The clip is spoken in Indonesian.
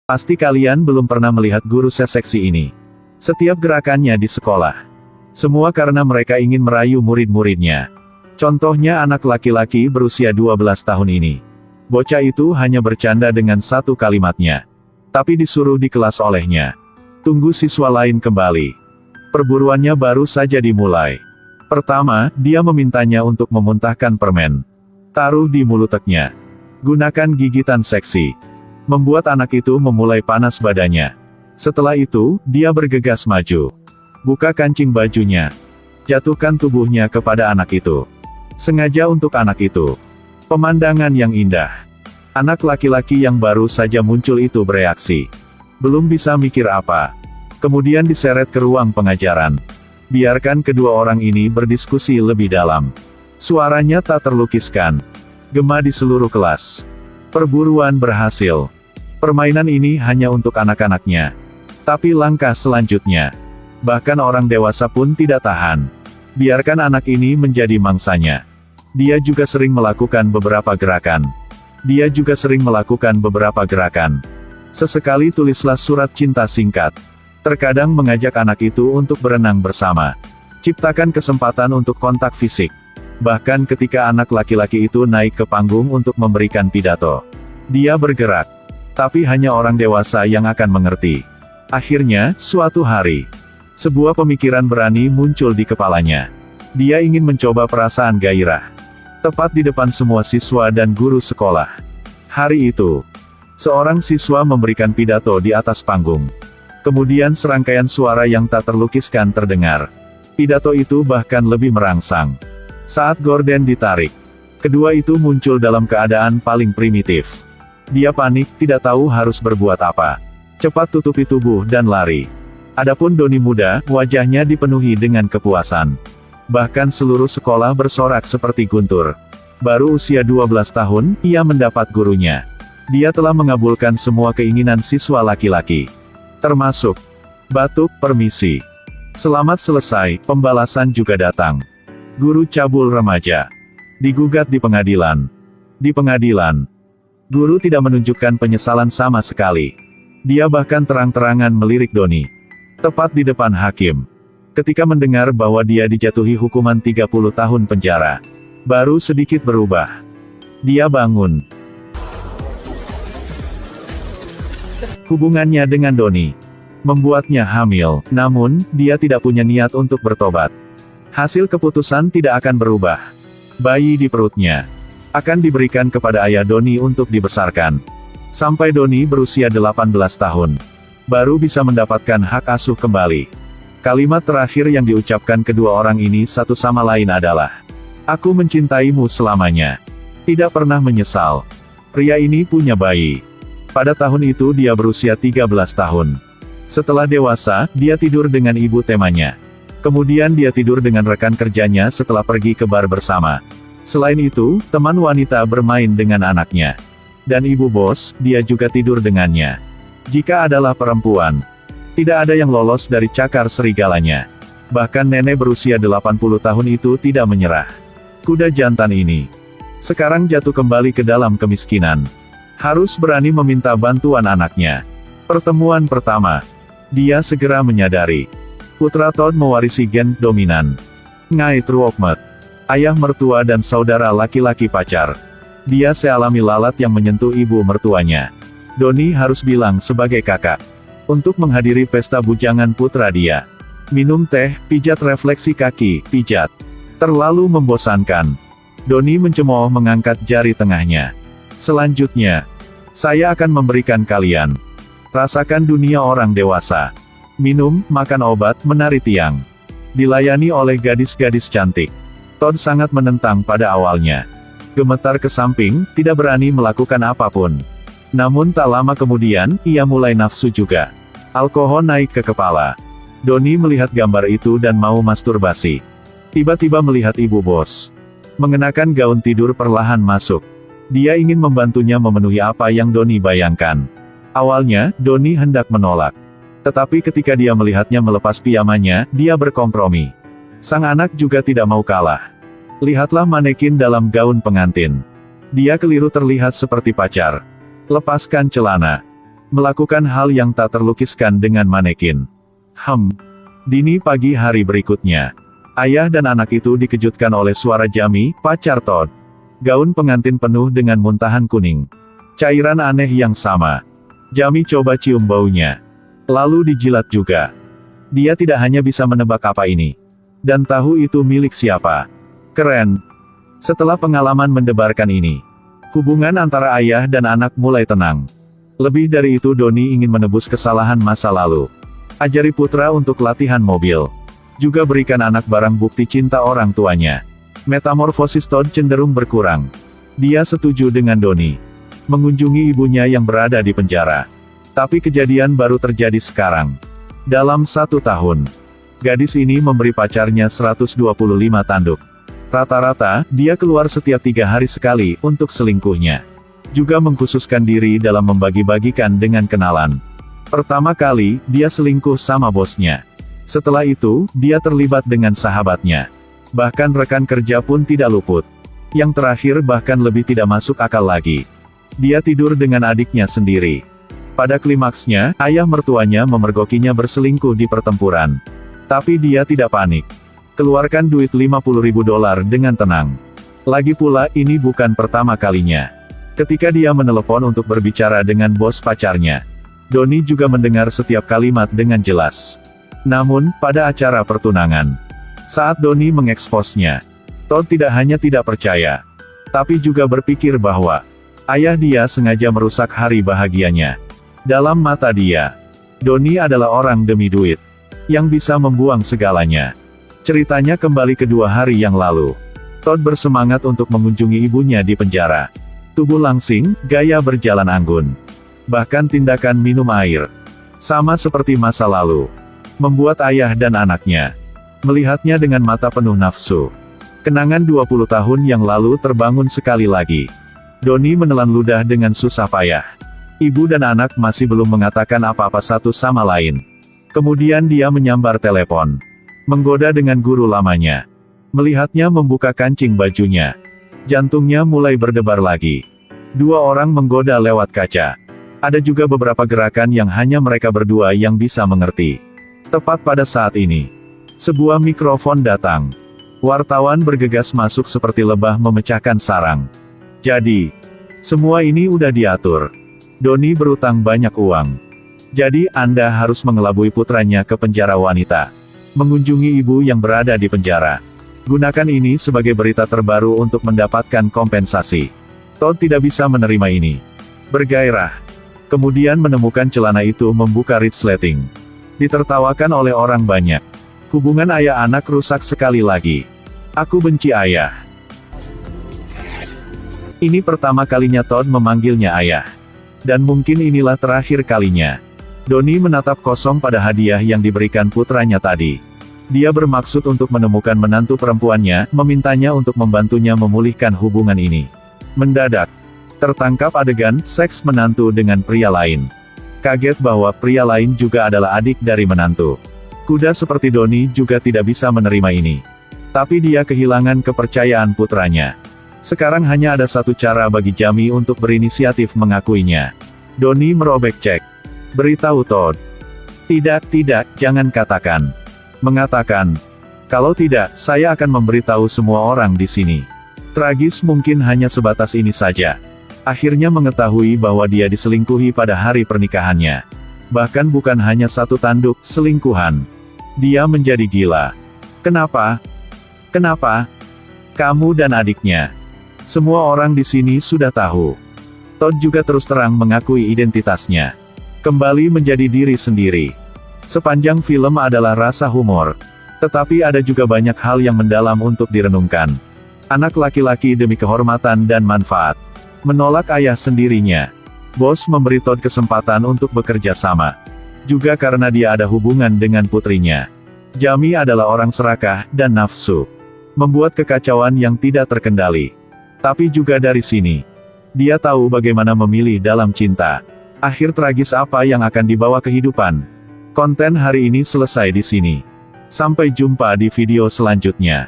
Pasti kalian belum pernah melihat guru seksi ini. Setiap gerakannya di sekolah. Semua karena mereka ingin merayu murid-muridnya. Contohnya anak laki-laki berusia 12 tahun ini. Bocah itu hanya bercanda dengan satu kalimatnya. Tapi disuruh di kelas olehnya. Tunggu siswa lain kembali. Perburuannya baru saja dimulai. Pertama, dia memintanya untuk memuntahkan permen. Taruh di muluteknya. Gunakan gigitan seksi. Membuat anak itu memulai panas badannya. Setelah itu, dia bergegas maju. Buka kancing bajunya. Jatuhkan tubuhnya kepada anak itu. Sengaja untuk anak itu. Pemandangan yang indah. Anak laki-laki yang baru saja muncul itu bereaksi. Belum bisa mikir apa. Kemudian diseret ke ruang pengajaran. Biarkan kedua orang ini berdiskusi lebih dalam. Suaranya tak terlukiskan. Gema di seluruh kelas. Perburuan berhasil. Permainan ini hanya untuk anak-anaknya. Tapi langkah selanjutnya. Bahkan orang dewasa pun tidak tahan. Biarkan anak ini menjadi mangsanya. Dia juga sering melakukan beberapa gerakan. Sesekali tulislah surat cinta singkat. Terkadang mengajak anak itu untuk berenang bersama. Ciptakan kesempatan untuk kontak fisik. Bahkan ketika anak laki-laki itu naik ke panggung untuk memberikan pidato. Dia bergerak. Tapi hanya orang dewasa yang akan mengerti. Akhirnya, suatu hari, sebuah pemikiran berani muncul di kepalanya. Dia ingin mencoba perasaan gairah. Tepat di depan semua siswa dan guru sekolah. Hari itu, seorang siswa memberikan pidato di atas panggung. Kemudian serangkaian suara yang tak terlukiskan terdengar. Pidato itu bahkan lebih merangsang. Saat gorden ditarik, kedua itu muncul dalam keadaan paling primitif. Dia panik, tidak tahu harus berbuat apa. Cepat tutupi tubuh dan lari. Adapun Doni muda, wajahnya dipenuhi dengan kepuasan. Bahkan seluruh sekolah bersorak seperti guntur. Baru usia 12 tahun, ia mendapat gurunya. Dia telah mengabulkan semua keinginan siswa laki-laki. Termasuk batuk, permisi. Selamat selesai, pembalasan juga datang. Guru cabul remaja. Digugat di pengadilan. Di pengadilan, guru tidak menunjukkan penyesalan sama sekali. Dia bahkan terang-terangan melirik Doni. Tepat di depan hakim. Ketika mendengar bahwa dia dijatuhi hukuman 30 tahun penjara. Baru sedikit berubah. Dia bangun. Hubungannya dengan Doni membuatnya hamil, namun, dia tidak punya niat untuk bertobat. Hasil keputusan tidak akan berubah. Bayi di perutnya akan diberikan kepada ayah Doni untuk dibesarkan. Sampai Doni berusia 18 tahun. Baru bisa mendapatkan hak asuh kembali. Kalimat terakhir yang diucapkan kedua orang ini satu sama lain adalah, "Aku mencintaimu selamanya." Tidak pernah menyesal. Pria ini punya bayi. Pada tahun itu dia berusia 13 tahun. Setelah dewasa, dia tidur dengan ibu temanya. Kemudian dia tidur dengan rekan kerjanya setelah pergi ke bar bersama. Selain itu, teman wanita bermain dengan anaknya. Dan ibu bos, dia juga tidur dengannya. Jika adalah perempuan, tidak ada yang lolos dari cakar serigalanya. Bahkan nenek berusia 80 tahun itu tidak menyerah. Kuda jantan ini sekarang jatuh kembali ke dalam kemiskinan. Harus berani meminta bantuan anaknya. Pertemuan pertama, dia segera menyadari. Putra Todd mewarisi gen dominan. Ngai Truokmet, ayah mertua dan saudara laki-laki pacar. Dia sealami lalat yang menyentuh ibu mertuanya. Doni harus bilang sebagai kakak. Untuk menghadiri pesta bujangan putra dia. Minum teh, pijat refleksi kaki, pijat. Terlalu membosankan. Doni mencemooh mengangkat jari tengahnya. Selanjutnya, saya akan memberikan kalian. Rasakan dunia orang dewasa. Minum, makan obat, menari tiang. Dilayani oleh gadis-gadis cantik. Todd sangat menentang pada awalnya. Gemetar ke samping, tidak berani melakukan apapun. Namun tak lama kemudian, ia mulai nafsu juga. Alkohol naik ke kepala. Doni melihat gambar itu dan mau masturbasi. Tiba-tiba melihat ibu bos mengenakan gaun tidur perlahan masuk. Dia ingin membantunya memenuhi apa yang Doni bayangkan. Awalnya, Doni hendak menolak. Tetapi ketika dia melihatnya melepas pijamannya, dia berkompromi. Sang anak juga tidak mau kalah. Lihatlah manekin dalam gaun pengantin. Dia keliru terlihat seperti pacar. Lepaskan celana. Melakukan hal yang tak terlukiskan dengan manekin. Dini pagi hari berikutnya. Ayah dan anak itu dikejutkan oleh suara Jamie, pacar Todd. Gaun pengantin penuh dengan muntahan kuning. Cairan aneh yang sama. Jamie coba cium baunya. Lalu dijilat juga. Dia tidak hanya bisa menebak apa ini. Dan tahu itu milik siapa. Keren. Setelah pengalaman mendebarkan ini, hubungan antara ayah dan anak mulai tenang. Lebih dari itu, Donnie ingin menebus kesalahan masa lalu. Ajari putra untuk latihan mobil. Juga berikan anak barang bukti cinta orang tuanya. Metamorfosis Todd cenderung berkurang. Dia setuju dengan Donnie. Mengunjungi ibunya yang berada di penjara. Tapi kejadian baru terjadi sekarang. Dalam 1 tahun, gadis ini memberi pacarnya 125 tanduk. Rata-rata, dia keluar setiap 3 hari sekali untuk selingkuhnya. Juga mengkhususkan diri dalam membagi-bagikan dengan kenalan. Pertama kali, dia selingkuh sama bosnya. Setelah itu, dia terlibat dengan sahabatnya. Bahkan rekan kerja pun tidak luput. Yang terakhir bahkan lebih tidak masuk akal lagi. Dia tidur dengan adiknya sendiri. Pada klimaksnya, ayah mertuanya memergokinya berselingkuh di pertempuran. Tapi dia tidak panik. Keluarkan duit $50.000 dengan tenang. Lagi pula, ini bukan pertama kalinya. Ketika dia menelepon untuk berbicara dengan bos pacarnya, Donnie juga mendengar setiap kalimat dengan jelas. Namun, pada acara pertunangan, saat Donnie mengeksposnya, Todd tidak hanya tidak percaya, tapi juga berpikir bahwa ayah dia sengaja merusak hari bahagianya. Dalam mata dia, Donnie adalah orang demi duit, yang bisa membuang segalanya. Ceritanya kembali ke 2 hari yang lalu. Todd bersemangat untuk mengunjungi ibunya di penjara. Tubuh langsing, gaya berjalan anggun. Bahkan tindakan minum air. Sama seperti masa lalu. Membuat ayah dan anaknya melihatnya dengan mata penuh nafsu. Kenangan 20 tahun yang lalu terbangun sekali lagi. Donnie menelan ludah dengan susah payah. Ibu dan anak masih belum mengatakan apa-apa satu sama lain. Kemudian dia menyambar telepon. Menggoda dengan guru lamanya. Melihatnya membuka kancing bajunya. Jantungnya mulai berdebar lagi. 2 orang menggoda lewat kaca. Ada juga beberapa gerakan yang hanya mereka berdua yang bisa mengerti. Tepat pada saat ini, sebuah mikrofon datang. Wartawan bergegas masuk seperti lebah memecahkan sarang. Jadi, semua ini udah diatur. Donnie berutang banyak uang. Jadi, Anda harus mengelabui putranya ke penjara wanita. Mengunjungi ibu yang berada di penjara. Gunakan ini sebagai berita terbaru untuk mendapatkan kompensasi. Todd tidak bisa menerima ini. Bergairah. Kemudian menemukan celana itu membuka resleting. Ditertawakan oleh orang banyak. Hubungan ayah anak rusak sekali lagi. Aku benci ayah. Ini pertama kalinya Todd memanggilnya ayah. Dan mungkin inilah terakhir kalinya. Donnie menatap kosong pada hadiah yang diberikan putranya tadi. Dia bermaksud untuk menemukan menantu perempuannya, memintanya untuk membantunya memulihkan hubungan ini. Mendadak, tertangkap adegan seks menantu dengan pria lain. Kaget bahwa pria lain juga adalah adik dari menantu. Kuda seperti Donnie juga tidak bisa menerima ini. Tapi dia kehilangan kepercayaan putranya. Sekarang hanya ada satu cara bagi Jamie untuk berinisiatif mengakuinya. Donnie merobek cek. Beritahu Todd. Tidak, jangan katakan. Mengatakan, kalau tidak, saya akan memberitahu semua orang di sini. Tragis mungkin hanya sebatas ini saja. Akhirnya mengetahui bahwa dia diselingkuhi pada hari pernikahannya. Bahkan bukan hanya 1 tanduk, selingkuhan. Dia menjadi gila. Kenapa? Kenapa? Kamu dan adiknya. Semua orang di sini sudah tahu. Todd juga terus terang mengakui identitasnya. Kembali menjadi diri sendiri. Sepanjang film adalah rasa humor. Tetapi ada juga banyak hal yang mendalam untuk direnungkan. Anak laki-laki demi kehormatan dan manfaat. Menolak ayah sendirinya. Bos memberi Todd kesempatan untuk bekerja sama. Juga karena dia ada hubungan dengan putrinya. Jamie adalah orang serakah dan nafsu. Membuat kekacauan yang tidak terkendali. Tapi juga dari sini, dia tahu bagaimana memilih dalam cinta. Akhir tragis apa yang akan dibawa kehidupan. Konten hari ini selesai di sini. Sampai jumpa di video selanjutnya.